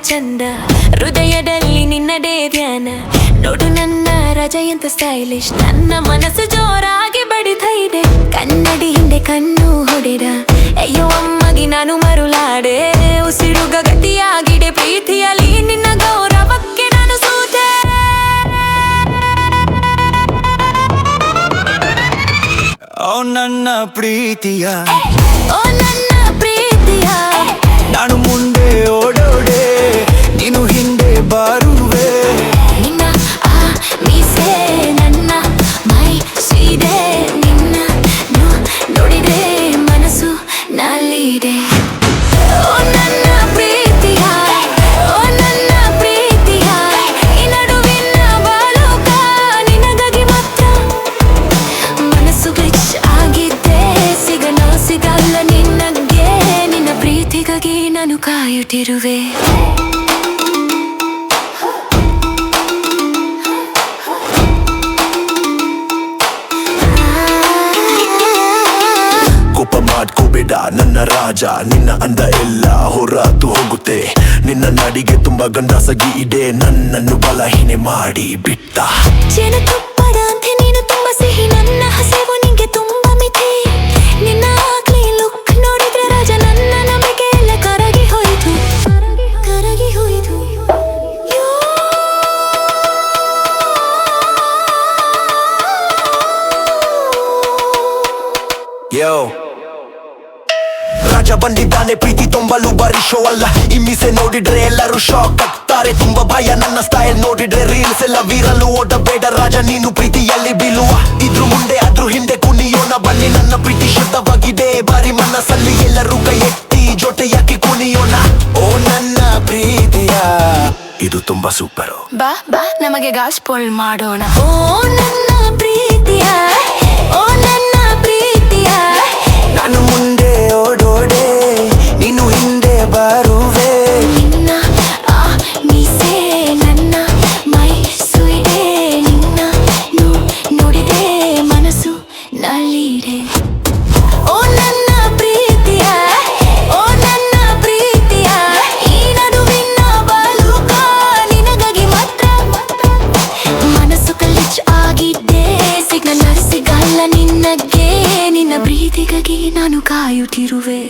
ಚಂದ ಹೃದಯದಲ್ಲಿ ನಿನ್ನದೇ ಧ್ಯಾನ ನೋಡು ನನ್ನ ರಾಜ ಎಂತ ಸ್ಟೈಲಿಶ್ ನನ್ನ ಮನಸ್ಸು ಜೋರಾಗಿ ಬಡಿತಾ ಇದೆ ಕನ್ನಡಿ ಹಿಂದೆ ಕಣ್ಣು ಹೊಡೆದ ಅಯ್ಯೋ ಅಮ್ಮಗೆ ನಾನು ಮರುಳಾಡೆ ಉಸಿರು ಗಟ್ಟಿಯಾಗಿದೆ ಪ್ರೀತಿಯಲ್ಲಿ ನಿನ್ನ ಗೌರವಕ್ಕೆ ನಾನು ಸೂತೆ ಓ ನನ್ನ ಪ್ರೀತಿಯ ಓ ನನ್ನ ಪ್ರೀತಿಯ ನಾನು ಮುಂದೆ ಓಡೋಡೆ ನೀನು ಹಿಂದೆ ಬಾರುವೆ ನಿನ್ನ ಆ ಮೀಸೆ ನನ್ನ ಮೈ ಸೀದೆ ನಿನ್ನ ನೋಡಿದೆ ಮನಸ್ಸು ನಲ್ಲಿದೆ ಓ ನನ್ನ ಪ್ರೀತಿಯ ಓ ನನ್ನ ಪ್ರೀತಿಯ ಈ ನಡುವಿನ ಬಾಲುಕ ನಿನಗಾಗಿ ಮಾತ್ರ ಮನಸ್ಸು ಗ್ಲಿಚ್ ಆಗಿದೆ ಸಿಗನೋ ಸಿಗಲ್ಲ ನಿನ್ನಗೆ ನಿನ್ನ ಪ್ರೀತಿಗಾಗಿ ನಾನು ಕಾಯುತ್ತಿರುವೆ ಕೋಪ ಮಾಡ್ಕೋಬೇಡ ನನ್ನ ರಾಜ ನಿನ್ನ ಅಂದ ಎಲ್ಲ ಹೊರತು ಹೋಗುತ್ತೆ ನಿನ್ನ ನಾಡಿಗೆ ತುಂಬಾ ಗಂಡಸಗಿ ಇದೆ ನನ್ನನ್ನು ಬಲಹೀನೆ ಮಾಡಿ ಬಿಟ್ಟ ಜೇನುತುಪ್ಪದ ಅಂತೆ ನೀನು ತುಂಬಾ ಸಿಹಿ ನನ್ನ ಹಸಿವು ನಿಂಗೆ ತುಂಬಾ ಮಿತಿ ನಿನ್ನ ಆಗ್ಲಿ ಲುಕ್ ನೋಡಿದ್ರೆ ರಾಜ ನನ್ನ ನಂಬಿಕೆ ಎಲ್ಲ ಕರಗಿ ಹೋಯಿತು ಕರಗಿ ಹೋಯಿತು ಯೋ ರಾಜ ಬಂದಿದ್ದಾನೆ ಪ್ರೀತಿ ತುಂಬಲು ಬಾರಿ ಶೋ ಅಲ್ಲ ಈ ಮೀಸೆ ನೋಡಿದ್ರೆ ಎಲ್ಲರೂ ಶಾಕ್ ಆಗ್ತಾರೆ ತುಂಬಾ ಭಯ ನನ್ನ ಸ್ಟೈಲ್ ನೋಡಿದ್ರೆ ರೀಲ್ಸ್ ಎಲ್ಲ ವೀರಲು ಓಡಬೇಡ ರಾಜ ನೀನು ಪ್ರೀತಿಯಲ್ಲಿ ಬೀಳುವ ಇದ್ರು ಮುಂದೆ ಅದ್ರ ಹಿಂದೆ ಕುಣಿಯೋಣ ಬನ್ನಿ ನನ್ನ ಪ್ರೀತಿ ಶುದ್ಧವಾಗಿದೆ ಬಾರಿ ಮನಸ್ಸಲ್ಲಿ ಎಲ್ಲರೂ ಕೈ ಎತ್ತಿ ಜೊತೆಯಾಗಿ ಕುಣಿಯೋಣ ಓ ನನ್ನ ಪ್ರೀತಿಯ ಇದು ತುಂಬಾ ಸೂಪರು ಬಾ ಬಾ ನಮಗೆ ಗಾಸ್ಪೋಲ್ ಮಾಡೋಣ ಓ ನನ್ನ ಪ್ರೀತಿಯ ಓ ನನ್ನ ಪ್ರೀತಿಯ ನಾನು ಮುಂದೆ ಓಡೋಡೆ ನೀನು ಹಿಂದೆ ಬಾರುವೆ ನಿನ್ನ ಆ ಮೀಸೆ ನನ್ನ ಮೈ ಸುಯಿದೆ ನಿನ್ನ ನೋಡಿದೆ ಮನಸ್ಸು ನಲ್ಲಿದೆ ಓ ನನ್ನ ಪ್ರೀತಿಯ ಓ ನನ್ನ ಪ್ರೀತಿಯ ಈ ನಡುವಿನ ಬಾಲುಕ ನಿನಗಾಗಿ ಮಾತ್ರ ಮನಸ್ಸು ಕಲಿಚ್ ಆಗಿದೆ ಸಿಗ್ನಲ್ ಸಿಗಲ್ಲ ನಿನ್ನಗೆ ನಿನ್ನ ಪ್ರೀತಿಗಾಗಿ ನಾನು ಕಾಯುತ್ತಿರುವೆ